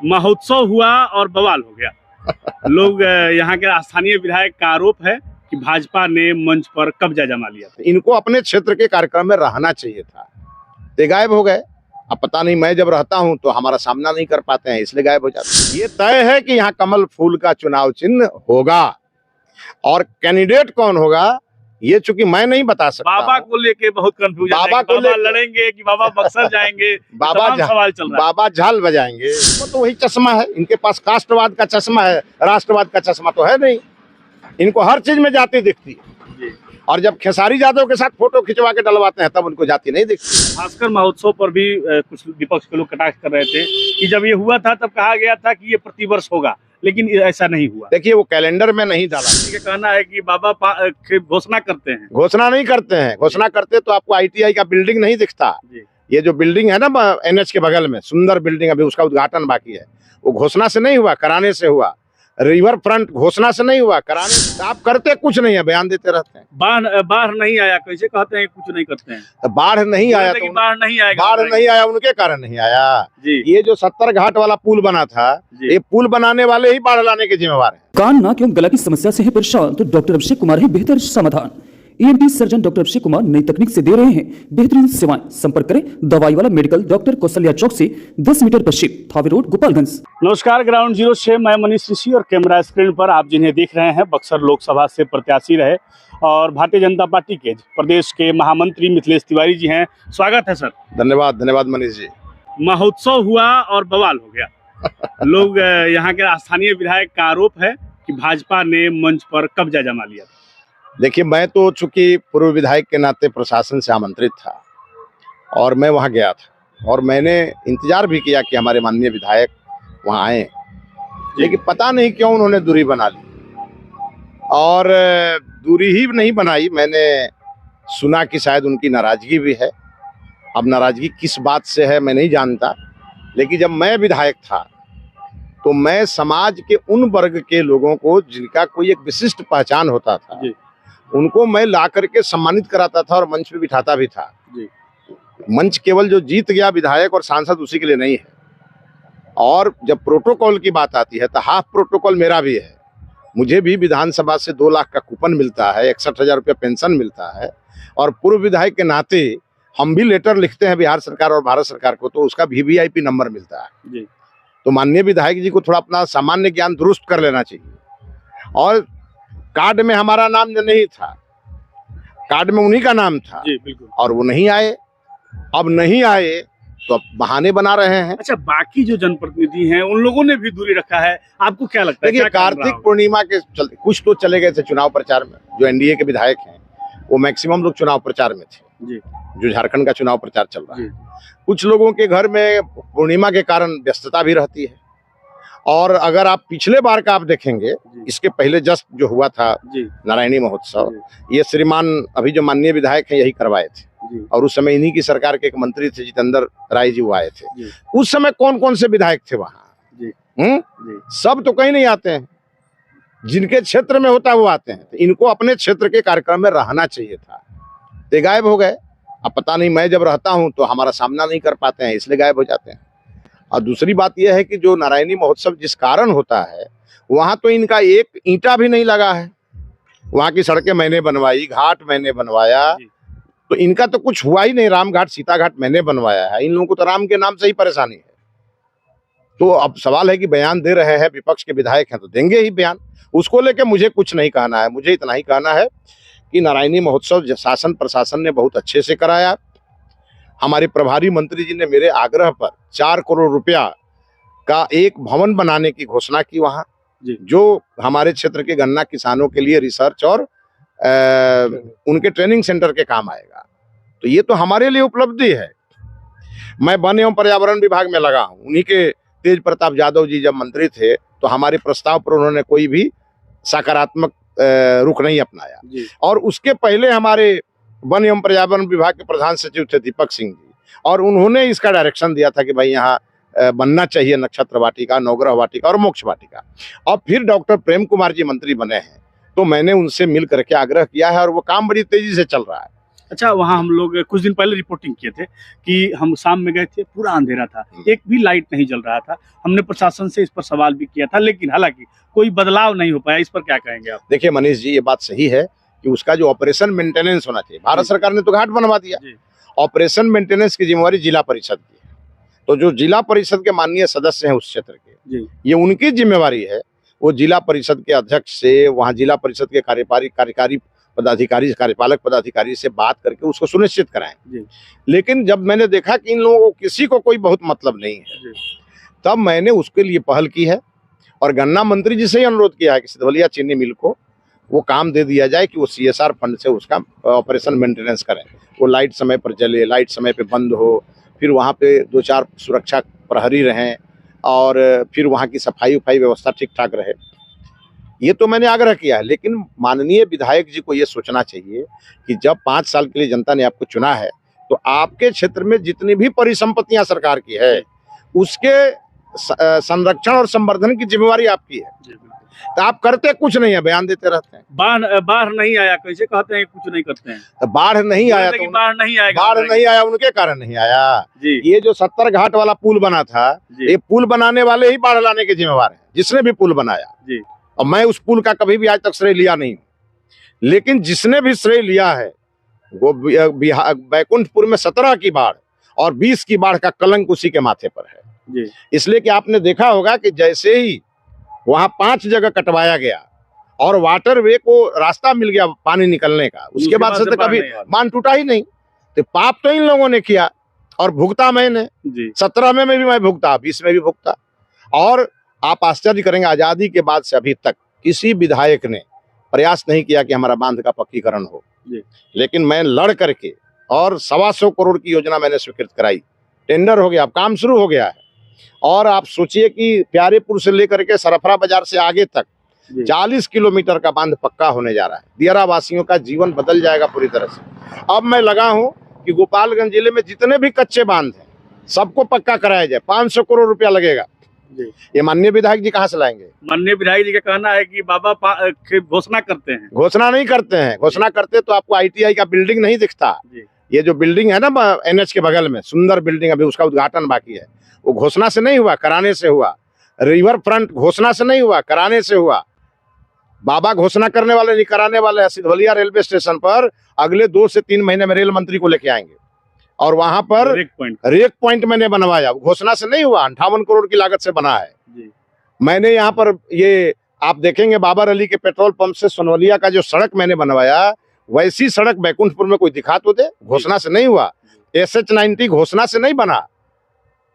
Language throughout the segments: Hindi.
महोत्सव हुआ और बवाल हो गया। लोग यहाँ के स्थानीय विधायक का आरोप है कि भाजपा ने मंच पर कब्जा जमा लिया था। इनको अपने क्षेत्र के कार्यक्रम में रहना चाहिए था, ते गायब हो गए। अब पता नहीं, मैं जब रहता हूं तो हमारा सामना नहीं कर पाते हैं, इसलिए गायब हो जाते हैं। ये तय है कि यहाँ कमल फूल का चुनाव चिन्ह होगा, और कैंडिडेट कौन होगा ये चूंकि मैं नहीं बता सकता। बाबा को लेके बहुत कंफ्यूजन है। बाबा लड़ेंगे कि बाबा बक्सर जाएंगे, सवाल चल रहा है। बाबा झाल बजाएंगे, वो तो वही चश्मा है इनके पास, कास्टवाद का चश्मा है, राष्ट्रवाद का चश्मा तो है नहीं। इनको हर चीज में जाति दिखती है, और जब खेसारी यादव के साथ फोटो खिंचवा के डलवाते हैं तब उनको जाति नहीं दिखती। खासकर महोत्सव पर भी कुछ विपक्ष के लोग कटाक्ष कर रहे थे कि जब ये हुआ था तब कहा गया था कि ये प्रतिवर्ष होगा, लेकिन ऐसा नहीं हुआ। देखिए, वो कैलेंडर में नहीं डाला। कहना है कि बाबा घोषणा करते हैं। घोषणा नहीं करते हैं। घोषणा करते तो आपको ITI का बिल्डिंग नहीं दिखता। ये जो बिल्डिंग है ना NH के बगल में, सुंदर बिल्डिंग, अभी उसका उद्घाटन बाकी है। वो घोषणा से नहीं हुआ, कराने से हुआ। रिवर फ्रंट घोषणा से नहीं हुआ, कराने से। आप करते कुछ नहीं है, बयान देते रहते हैं। बाढ़ नहीं आया, कैसे कहते हैं कुछ नहीं करते हैं? तो बाढ़ नहीं आया तो बाढ़ नहीं आएगा। बाढ़ नहीं आया, उनके कारण नहीं आया। ये जो 70 घाट वाला पुल बना था, ये पुल बनाने वाले ही बाढ़ लाने के जिम्मेवार हैं। कान नाक एवं गला की समस्या से है परेशान तो डॉक्टर अभिषेक कुमार है बेहतर समाधान। ENT surgeon doctor Abhishek Kumar नई तकनीक से दे रहे हैं बेहतरीन सेवाएं। संपर्क करें दवाई वाला मेडिकल, डॉक्टर कौशल्या चौक से 10 मीटर पश्चिम, थावे रोड, गोपालगंज। नमस्कार, ग्राउंड जीरो से मैं मनीष ऋषि, और कैमरा स्क्रीन पर आप जिन्हें देख रहे हैं बक्सर लोकसभा से प्रत्याशी रहे और भारतीय जनता पार्टी के प्रदेश के महामंत्री मिथिलेश तिवारी जी हैं। स्वागत है सर। धन्यवाद मनीष जी। महोत्सव हुआ और बवाल हो गया। लोग यहाँ के स्थानीय विधायक का आरोप है कि भाजपा ने मंच पर कब्जा जमा लिया था। देखिए, मैं तो चूंकि पूर्व विधायक के नाते प्रशासन से आमंत्रित था और मैं वहां गया था, और मैंने इंतजार भी किया कि हमारे माननीय विधायक वहां आए, लेकिन पता नहीं क्यों उन्होंने दूरी बना ली। और दूरी ही नहीं बनाई, मैंने सुना कि शायद उनकी नाराजगी भी है। अब नाराजगी किस बात से है मैं नहीं जानता, लेकिन जब मैं विधायक था तो मैं समाज के उन वर्ग के लोगों को जिनका कोई एक विशिष्ट पहचान होता था, उनको मैं ला करके सम्मानित कराता था और मंच पे बिठाता भी था। मंच केवल जो जीत गया विधायक और सांसद उसी के लिए नहीं है। और जब प्रोटोकॉल की बात आती है तो हाफ प्रोटोकॉल मेरा भी है। मुझे भी विधानसभा से 2 लाख का कूपन मिलता है, 61,000 रुपया पेंशन मिलता है, और पूर्व विधायक के नाते हम भी लेटर लिखते हैं बिहार सरकार और भारत सरकार को, तो उसका VVIP नंबर मिलता है। तो माननीय विधायक जी को थोड़ा अपना सामान्य ज्ञान दुरुस्त कर लेना चाहिए। और कार्ड में हमारा नाम नहीं था, कार्ड में उन्हीं का नाम था। बिल्कुल। और वो नहीं आए। अब नहीं आए तो अब बहाने बना रहे हैं। अच्छा, बाकी जो जनप्रतिनिधि हैं उन लोगों ने भी दूरी रखा है, आपको क्या लगता है? देखिए, कार्तिक पूर्णिमा के कुछ तो चले गए थे चुनाव प्रचार में। जो NDA के विधायक हैं वो मैक्सिमम लोग चुनाव प्रचार में थे, जो झारखंड का चुनाव प्रचार चल रहा है। कुछ लोगों के घर में पूर्णिमा के कारण व्यस्तता भी रहती है। और अगर आप पिछले बार का आप देखेंगे, इसके पहले जस्ट जो हुआ था नारायणी महोत्सव, ये श्रीमान अभी जो माननीय विधायक हैं यही करवाए थे, और उस समय इन्हीं की सरकार के एक मंत्री थे जितेंद्र राय जी, वो आए थे। उस समय कौन कौन से विधायक थे वहाँ? सब तो कहीं नहीं आते हैं, जिनके क्षेत्र में होता है वो आते हैं। तो इनको अपने क्षेत्र के कार्यक्रम में रहना चाहिए था, ते गायब हो गए। अब पता नहीं, मैं जब रहता हूं तो हमारा सामना नहीं कर पाते हैं, इसलिए गायब हो जाते हैं। और दूसरी बात यह है कि जो नारायणी महोत्सव जिस कारण होता है, वहां तो इनका एक ईंटा भी नहीं लगा है। वहां की सड़कें मैंने बनवाई, घाट मैंने बनवाया, तो इनका तो कुछ हुआ ही नहीं। राम घाट, सीता घाट मैंने बनवाया है। इन लोगों को तो राम के नाम से ही परेशानी है। तो अब सवाल है कि बयान दे रहे हैं, विपक्ष के विधायक हैं तो देंगे ही बयान। उसको लेकर मुझे कुछ नहीं कहना है। मुझे इतना ही कहना है कि नारायणी महोत्सव शासन प्रशासन ने बहुत अच्छे से कराया। हमारे प्रभारी मंत्री जी ने मेरे आग्रह पर 4 करोड़ रुपया का एक भवन बनाने की घोषणा की वहां, जो हमारे क्षेत्र के गन्ना किसानों के लिए रिसर्च और उनके ट्रेनिंग सेंटर के काम आएगा। तो ये तो हमारे लिए उपलब्धि है। मैं वन एवं पर्यावरण विभाग में लगा हूं। उन्हीं के तेज प्रताप यादव जी जब मंत्री थे तो हमारे प्रस्ताव पर उन्होंने कोई भी सकारात्मक रुख नहीं अपनाया। और उसके पहले हमारे वन एवं पर्यावरण विभाग के प्रधान सचिव थे दीपक सिंह जी, और उन्होंने इसका डायरेक्शन दिया था कि भाई यहाँ बनना चाहिए नक्षत्र वाटिका, नवग्रह वाटिका और मोक्ष वाटिका। और फिर डॉक्टर प्रेम कुमार जी मंत्री बने हैं, तो मैंने उनसे मिल करके आग्रह किया है, और वो काम बड़ी तेजी से चल रहा है। अच्छा, वहाँ हम लोग कुछ दिन पहले रिपोर्टिंग किए थे कि हम शाम में गए थे, पूरा अंधेरा था, एक भी लाइट नहीं जल रहा था। हमने प्रशासन से इस पर सवाल भी किया था, लेकिन हालांकि कोई बदलाव नहीं हो पाया। इस पर क्या कहेंगे आप? देखिए मनीष जी, ये बात सही है कि उसका जो ऑपरेशन मेंटेनेंस होना चाहिए, भारत सरकार ने तो घाट बनवा दिया, ऑपरेशन मेंटेनेंस की जिम्मेवारी जिला परिषद की है। तो जो जिला परिषद के माननीय सदस्य हैं उस क्षेत्र के, ये उनकी जिम्मेवारी है। वो जिला परिषद के अध्यक्ष से, वहाँ जिला परिषद के कार्यकारी पदाधिकारी, कार्यपालक पदाधिकारी से बात करके उसको सुनिश्चित कराएं। लेकिन जब मैंने देखा कि इन लोगों को किसी को कोई बहुत मतलब नहीं है, तब मैंने उसके लिए पहल की है और गन्ना मंत्री जी से ही अनुरोध किया है कि सिधवलिया चीनी मिल को वो काम दे दिया जाए कि वो CSR फंड से उसका ऑपरेशन मेंटेनेंस करें। वो लाइट समय पर जले, लाइट समय पे बंद हो, फिर वहाँ पे 2-4 सुरक्षा प्रहरी रहें और फिर वहाँ की सफाई उफाई व्यवस्था ठीक ठाक रहे। ये तो मैंने आग्रह किया है, लेकिन माननीय विधायक जी को ये सोचना चाहिए कि जब 5 साल के लिए जनता ने आपको चुना है, तो आपके क्षेत्र में जितनी भी परिसंपत्तियां सरकार की है उसके संरक्षण और संवर्धन की जिम्मेवारी आपकी है। तो आप करते कुछ नहीं है, बयान देते रहते हैं। बाढ़ नहीं आया, कैसे कहते हैं कुछ नहीं करते हैं? तो बाढ़ नहीं आया तो बाढ़ नहीं आएगा, बाढ़ नहीं आया उनके कारण नहीं आया जी। ये जो 70 घाट वाला पुल बना था, ये पुल बनाने वाले ही बाढ़ लाने के जिम्मेवार हैं, जिसने भी पुल बनाया जी। और मैं उस पुल का कभी भी आज तक श्रेय लिया नहीं, लेकिन जिसने भी श्रेय लिया है वो बैकुंठपुर में 17 की बाढ़ और 20 की बाढ़ का कलंक उसी के माथे पर है जी। इसलिए कि आपने देखा होगा कि जैसे ही वहां 5 जगह कटवाया गया और वाटरवे को रास्ता मिल गया पानी निकलने का, उसके बाद से तो कभी बांध टूटा ही नहीं। तो पाप तो इन लोगों ने किया और भुगता मैंने 17 में भी मैं भुगता, 20 में भी भुगता। और आप आश्चर्य करेंगे, आजादी के बाद से अभी तक किसी विधायक ने प्रयास नहीं किया कि हमारा बांध का पक्कीकरण हो, लेकिन मैं लड़ करके और 125 करोड़ की योजना मैंने स्वीकृत कराई, टेंडर हो गया, अब काम शुरू हो गया है। और आप सोचिए कि प्यारेपुर से लेकर के सरफरा बाजार से आगे तक 40 किलोमीटर का बांध पक्का होने जा रहा है। दियारा वासियों का जीवन बदल जाएगा पूरी तरह से। अब मैं लगा हूं कि गोपालगंज जिले में जितने भी कच्चे बांध हैं सबको पक्का कराया जाए, 500 करोड़ रुपया लगेगा। ये माननीय विधायक जी कहाँ से लाएंगे? माननीय विधायक जी का कहना है कि बाबा घोषणा करते हैं। घोषणा नहीं करते हैं, घोषणा करते तो आपको ITI का बिल्डिंग नहीं दिखता। ये जो बिल्डिंग है ना NH के बगल में, सुंदर बिल्डिंग, अभी उसका उद्घाटन बाकी है। वो घोषणा से नहीं हुआ, कराने से हुआ। रिवर फ्रंट घोषणा से नहीं हुआ, कराने से हुआ। बाबा घोषणा करने वाले नहीं, कराने वाले हैं। सिधवलिया रेलवे स्टेशन पर अगले 2 से 3 महीने में रेल मंत्री को लेके आएंगे और वहां पर रेक पॉइंट मैंने बनवाया, घोषणा से नहीं हुआ, 58 करोड़ की लागत से बना है जी। मैंने यहाँ पर ये आप देखेंगे बाबर अली के पेट्रोल पंप से सोनवलिया का जो सड़क मैंने बनवाया, वैसी सड़क बैकुंठपुर में कोई दिखा तो दे। घोषणा से नहीं हुआ। SH-90 घोषणा से नहीं बना।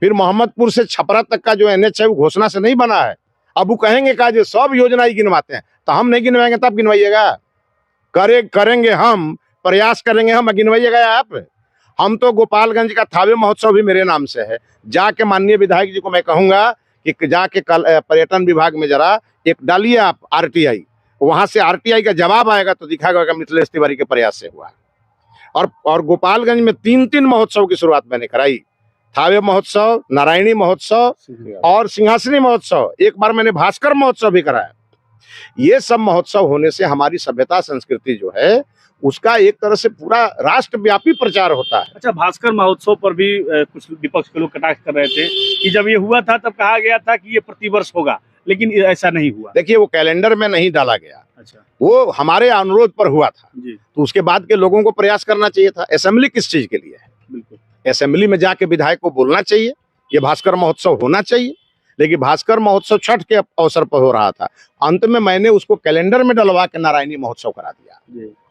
फिर मोहम्मदपुर से छपरा तक का जो NH है वो घोषणा से नहीं बना है। अब वो कहेंगे का जो सब योजना ही गिनवाते हैं, तो हम नहीं गिनवाएंगे तब गिनवाइएगा। करेंगे हम, प्रयास करेंगे हम, गिनवाइएगा आप। हम तो गोपालगंज का थावे महोत्सव भी मेरे नाम से है। जाके माननीय विधायक जी को मैं कहूंगा कि जाके कल पर्यटन विभाग में जरा एक डालिए आप RTI, वहां से RTI का जवाब आएगा तो दिखाएगा मिथिलेश तिवारी के प्रयास से हुआ। और गोपालगंज में 3 महोत्सव की शुरुआत मैंने कराई, थावे महोत्सव, नारायणी महोत्सव और सिंहासनी महोत्सव। एक बार मैंने भास्कर महोत्सव भी कराया। ये सब महोत्सव होने से हमारी सभ्यता संस्कृति जो है उसका एक तरह से पूरा राष्ट्रव्यापी प्रचार होता है। अच्छा, भास्कर महोत्सव पर भी कुछ विपक्ष के लोग कटाक्ष कर रहे थे कि जब ये हुआ था तब कहा गया था कि ये प्रतिवर्ष होगा, लेकिन ऐसा नहीं हुआ। देखिए, वो कैलेंडर में नहीं डाला गया। अच्छा, वो हमारे अनुरोध पर हुआ था जी। तो उसके बाद के लोगों को प्रयास करना चाहिए था। असेंबली किस चीज के लिए है? बिल्कुल, असेंबली में जाके विधायक को बोलना चाहिए ये भास्कर महोत्सव होना चाहिए। लेकिन भास्कर महोत्सव छठ के अवसर पर हो रहा था, अंत में मैंने उसको कैलेंडर में डलवा के नारायणी महोत्सव करा दिया।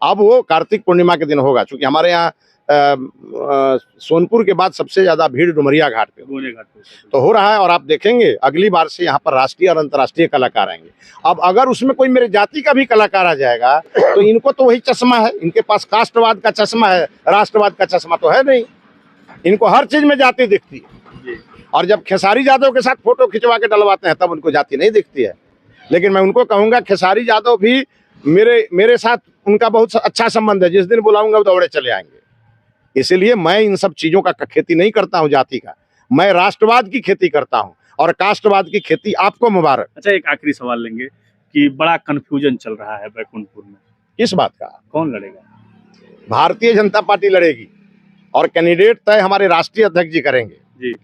अब वो कार्तिक पूर्णिमा के दिन होगा, क्योंकि हमारे यहाँ सोनपुर के बाद सबसे ज्यादा भीड़ डुमरिया घाट पे तो हो रहा है। और आप देखेंगे अगली बार से यहाँ पर राष्ट्रीय और अंतर्राष्ट्रीय कलाकार आएंगे। अब अगर उसमें कोई मेरे जाति का भी कलाकार आ जाएगा तो इनको तो वही चश्मा है, इनके पास कास्टवाद का चश्मा है, राष्ट्रवाद का चश्मा तो है नहीं। इनको हर चीज में जाति दिखती है। और जब खेसारी यादव के साथ फोटो खिंचवा के डलवाते हैं तब उनको जाति नहीं दिखती है। लेकिन मैं उनको कहूंगा खेसारी यादव भी मेरे साथ उनका बहुत अच्छा संबंध है, जिस दिन बुलाऊंगा वो दौड़े चले आएंगे। इसीलिए मैं इन सब चीजों का खेती नहीं करता हूं जाति का, मैं राष्ट्रवाद की खेती करता हूं और कास्टवाद की खेती आपको मुबारक। अच्छा, एक आखिरी सवाल लेंगे कि बड़ा कंफ्यूजन चल रहा है बैकुंठपुर में, किस बात का? कौन लड़ेगा? भारतीय जनता पार्टी लड़ेगी और कैंडिडेट तय हमारे राष्ट्रीय अध्यक्ष जी करेंगे जी।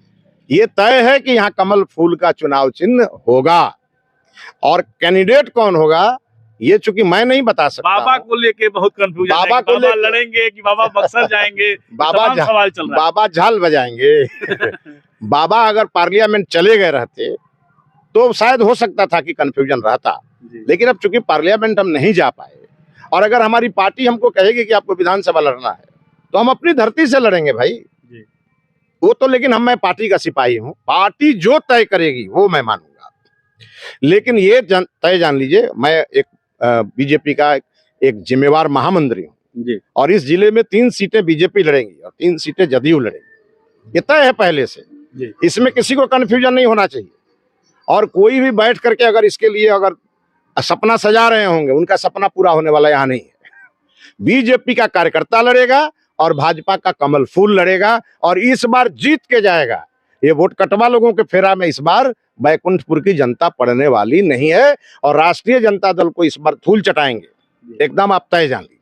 ये तय है कि यहाँ कमल फूल का चुनाव चिन्ह होगा। और कैंडिडेट कौन होगा ये चूंकि मैं नहीं बता सकता। बाबा को लेके बहुत कंफ्यूजन है, बाबा कि को बाबा लेके- लड़ेंगे कि बाबा बक्सर जाएंगे, बाबा तमाम सवाल चल रहा है। बाबा झाल बजाएंगे। बाबा अगर पार्लियामेंट चले गए रहते तो शायद हो सकता था कि कंफ्यूजन रहता, जी। लेकिन अब चूंकि पार्लियामेंट हम नहीं जा पाए और अगर हमारी पार्टी हमको कहेगी कि आपको विधानसभा लड़ना है तो हम अपनी धरती से लड़ेंगे भाई जी। वो तो। लेकिन मैं पार्टी का सिपाही हूँ, पार्टी जो तय करेगी वो मैं मानूंगा। लेकिन ये तय जान लीजिए, मैं एक बीजेपी का एक जिम्मेवार महामंत्री हूँ जी। और इस जिले में 3 सीटें बीजेपी लड़ेंगी और 3 सीटें जदयू लड़ेगी। ये तय है पहले से जी। इसमें किसी को कंफ्यूजन नहीं होना चाहिए। और कोई भी बैठ करके अगर इसके लिए अगर सपना सजा रहे होंगे, उनका सपना पूरा होने वाला यहाँ नहीं है। बीजेपी का कार्यकर्ता लड़ेगा और भाजपा का कमल फूल लड़ेगा और इस बार जीत के जाएगा। ये वोट कटवा लोगों के फेरा में इस बार बैकुंठपुर की जनता पड़ने वाली नहीं है और राष्ट्रीय जनता दल को इस बार धूल चटाएंगे, एकदम आप तय जान लीजिए।